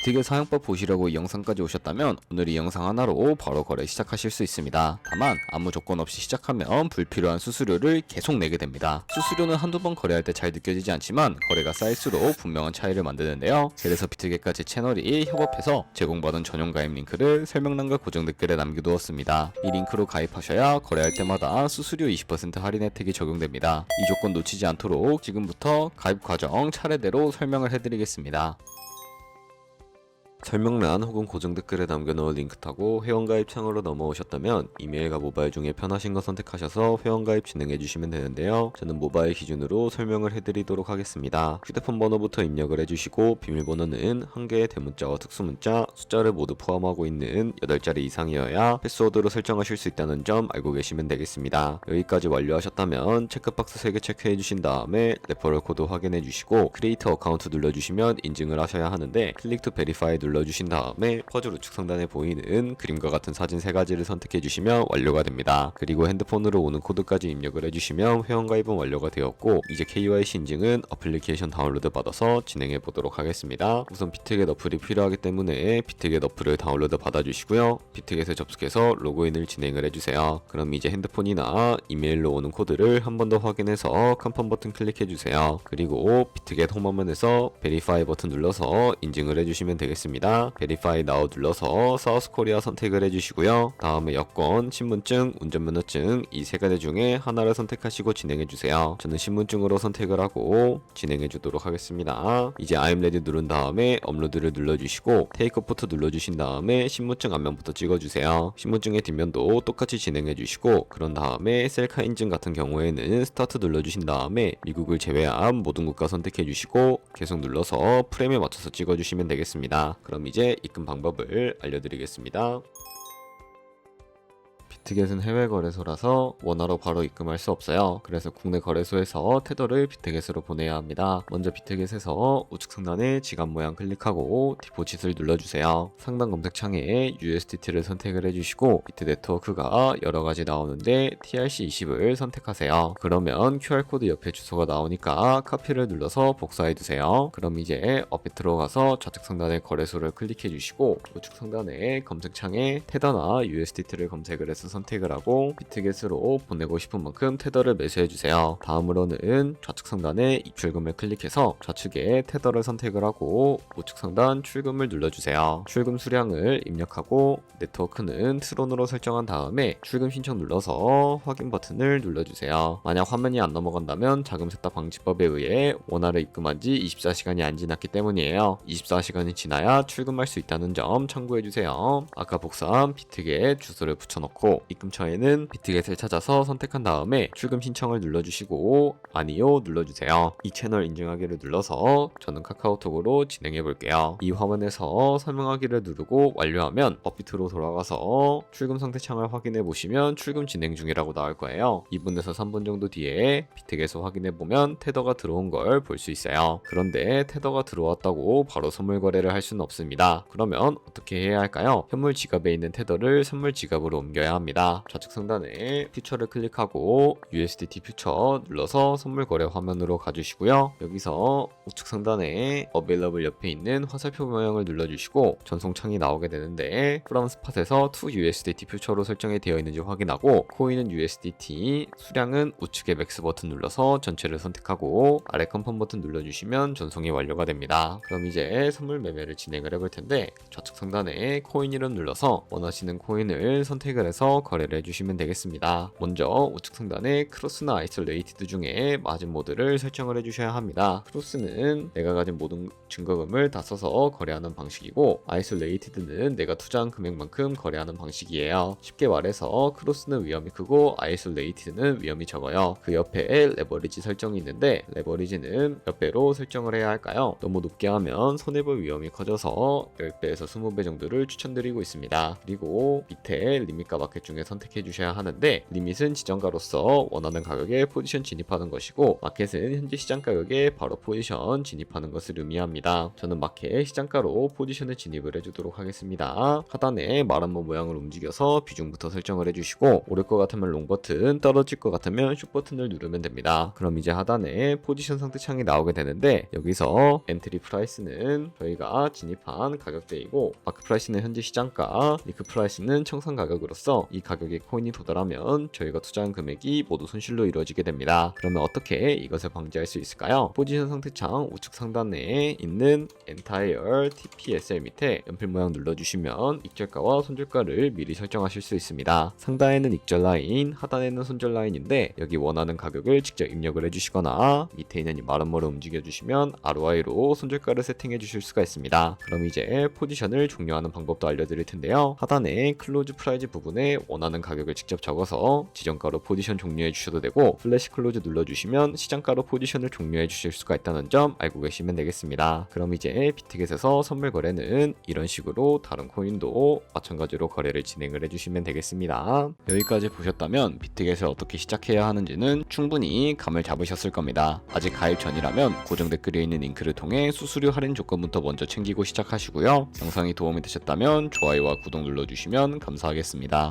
비트겟 사용법 보시려고 이 영상까지 오셨다면 오늘 이 영상 하나로 바로 거래 시작하실 수 있습니다. 다만 아무 조건 없이 시작하면 불필요한 수수료를 계속 내게 됩니다. 수수료는 한두 번 거래할 때 잘 느껴지지 않지만 거래가 쌓일수록 분명한 차이를 만드는데요. 그래서 비트겟과 제 채널이 협업해서 제공받은 전용 가입 링크를 설명란과 고정 댓글에 남겨두었습니다. 이 링크로 가입하셔야 거래할 때마다 수수료 20% 할인 혜택이 적용됩니다. 이 조건 놓치지 않도록 지금부터 가입 과정 차례대로 설명을 해드리겠습니다. 설명란 혹은 고정 댓글에 남겨놓은 링크 타고 회원가입 창으로 넘어오셨다면 이메일과 모바일 중에 편하신 거 선택하셔서 회원가입 진행해주시면 되는데요. 저는 모바일 기준으로 설명을 해드리도록 하겠습니다. 휴대폰 번호부터 입력을 해주시고 비밀번호는 한 개의 대문자와 특수문자, 숫자를 모두 포함하고 있는 8자리 이상이어야 패스워드로 설정하실 수 있다는 점 알고 계시면 되겠습니다. 여기까지 완료하셨다면 체크박스 3개 체크해주신 다음에 레퍼럴 코드 확인해주시고 크리에이터 어카운트 눌러주시면 인증을 하셔야 하는데 클릭 투 베리파이 눌러주신 다음에 퍼즐 우측 상단에 보이는 그림과 같은 사진 3가지를 선택해주시면 완료가 됩니다. 그리고 핸드폰으로 오는 코드까지 입력을 해주시면 회원가입은 완료가 되었고 이제 KYC 인증은 어플리케이션 다운로드 받아서 진행해 보도록 하겠습니다. 우선 비트겟 어플이 필요하기 때문에 비트겟 어플을 다운로드 받아주시고요. 비트겟에 접속해서 로그인을 진행을 해주세요. 그럼 이제 핸드폰이나 이메일로 오는 코드를 한 번 더 확인해서 컨펌 버튼 클릭해주세요. 그리고 비트겟 홈화면에서 베리파이 버튼 눌러서 인증을 해주시면 되겠습니다. 베리파이 나우 눌러서 사우스 코리아 선택을 해주시고요. 다음에 여권, 신분증, 운전면허증 이 3가지 중에 하나를 선택하시고 진행해주세요. 저는 신분증으로 선택을 하고 진행해주도록 하겠습니다. 이제 I'm ready 누른 다음에 업로드를 눌러주시고 테이크 포토 눌러주신 다음에 신분증 앞면부터 찍어주세요. 신분증의 뒷면도 똑같이 진행해주시고 그런 다음에 셀카 인증 같은 경우에는 스타트 눌러주신 다음에 미국을 제외한 모든 국가 선택해주시고 계속 눌러서 프레임에 맞춰서 찍어주시면 되겠습니다. 그럼 이제 입금 방법을 알려드리겠습니다. 비트겟은 해외 거래소라서 원화로 바로 입금할 수 없어요. 그래서 국내 거래소에서 테더를 비트겟으로 보내야 합니다. 먼저 비트겟에서 우측 상단에 지갑 모양 클릭하고 디포짓을 눌러주세요. 상단 검색창에 USDT를 선택을 해주시고 비트 네트워크가 여러가지 나오는데 TRC20을 선택하세요. 그러면 QR코드 옆에 주소가 나오니까 카피를 눌러서 복사해두세요. 그럼 이제 업에 들어가서 좌측 상단에 거래소를 클릭해주시고 우측 상단에 검색창에 테더나 USDT를 검색을 해서 선택을 하고 비트겟으로 보내고 싶은 만큼 테더를 매수해주세요. 다음으로는 좌측 상단에 입출금을 클릭해서 좌측에 테더를 선택을 하고 우측 상단 출금을 눌러주세요. 출금 수량을 입력하고 네트워크는 트론으로 설정한 다음에 출금 신청 눌러서 확인 버튼을 눌러주세요. 만약 화면이 안 넘어간다면 자금 세탁 방지법에 의해 원화를 입금한 지 24시간이 안 지났기 때문이에요. 24시간이 지나야 출금할 수 있다는 점 참고해주세요. 아까 복사한 비트겟 주소를 붙여넣고 입금처에는 비트겟을 찾아서 선택한 다음에 출금 신청을 눌러주시고 아니요 눌러주세요. 이 채널 인증하기를 눌러서 저는 카카오톡으로 진행해 볼게요. 이 화면에서 설명하기를 누르고 완료하면 업비트로 돌아가서 출금 상태 창을 확인해 보시면 출금 진행 중이라고 나올 거예요. 2분에서 3분 정도 뒤에 비트겟을 확인해 보면 테더가 들어온 걸 볼 수 있어요. 그런데 테더가 들어왔다고 바로 선물 거래를 할 수는 없습니다. 그러면 어떻게 해야 할까요? 현물 지갑에 있는 테더를 선물 지갑으로 옮겨야 합니다. 좌측 상단에 퓨처를 클릭하고 USDT 퓨처 눌러서 선물 거래 화면으로 가주시고요. 여기서 우측 상단에 Available 옆에 있는 화살표 모양을 눌러주시고 전송창이 나오게 되는데 From Spot에서 to USDT 퓨처로 설정이 되어 있는지 확인하고 코인은 USDT, 수량은 우측의 맥스 버튼 눌러서 전체를 선택하고 아래 컨펌 버튼 눌러주시면 전송이 완료가 됩니다. 그럼 이제 선물 매매를 진행을 해볼 텐데 좌측 상단에 코인 이름 눌러서 원하시는 코인을 선택을 해서 거래를 해주시면 되겠습니다. 먼저 우측 상단에 크로스나 아이솔레이티드 중에 마진 모드를 설정을 해주셔야 합니다. 크로스는 내가 가진 모든 증거금을 다 써서 거래하는 방식이고 아이솔레이티드는 내가 투자한 금액만큼 거래하는 방식이에요. 쉽게 말해서 크로스는 위험이 크고 아이솔레이티드는 위험이 적어요. 그 옆에 레버리지 설정이 있는데 레버리지는 몇 배로 설정을 해야 할까요? 너무 높게 하면 손해볼 위험이 커져서 10배에서 20배 정도를 추천드리고 있습니다. 그리고 밑에 리밋과 마켓 마켓 중에 선택해 주셔야 하는데, 리밋은 지정가로서 원하는 가격에 포지션 진입하는 것이고, 마켓은 현재 시장 가격에 바로 포지션 진입하는 것을 의미합니다. 저는 마켓 시장가로 포지션을 진입을 해주도록 하겠습니다. 하단에 말한모 모양을 움직여서 비중부터 설정을 해주시고, 오를 것 같으면 롱 버튼, 떨어질 것 같으면 숏 버튼을 누르면 됩니다. 그럼 이제 하단에 포지션 상태창이 나오게 되는데, 여기서 엔트리 프라이스는 저희가 진입한 가격대이고, 마크 프라이스는 현재 시장가, 리크 프라이스는 청산 가격으로서 이 가격에 코인이 도달하면 저희가 투자한 금액이 모두 손실로 이루어지게 됩니다. 그러면 어떻게 이것을 방지할 수 있을까요? 포지션 상태창 우측 상단에 있는 Entire TPSL 밑에 연필 모양 눌러주시면 익절가와 손절가를 미리 설정하실 수 있습니다. 상단에는 익절 라인, 하단에는 손절 라인인데, 여기 원하는 가격을 직접 입력을 해주시거나 밑에 있는 이 마름모를 움직여주시면 ROI로 손절가를 세팅해 주실 수가 있습니다. 그럼 이제 포지션을 종료하는 방법도 알려드릴 텐데요. 하단에 클로즈 프라이즈 부분에 원하는 가격을 직접 적어서 지정가로 포지션 종료해 주셔도 되고, 플래시 클로즈 눌러주시면 시장가로 포지션을 종료해 주실 수가 있다는 점 알고 계시면 되겠습니다. 그럼 이제 비트겟에서 선물 거래는 이런 식으로 다른 코인도 마찬가지로 거래를 진행을 해주시면 되겠습니다. 여기까지 보셨다면 비트겟을 어떻게 시작해야 하는지는 충분히 감을 잡으셨을 겁니다. 아직 가입 전이라면 고정 댓글에 있는 링크를 통해 수수료 할인 조건부터 먼저 챙기고 시작하시고요. 영상이 도움이 되셨다면 좋아요와 구독 눌러주시면 감사하겠습니다.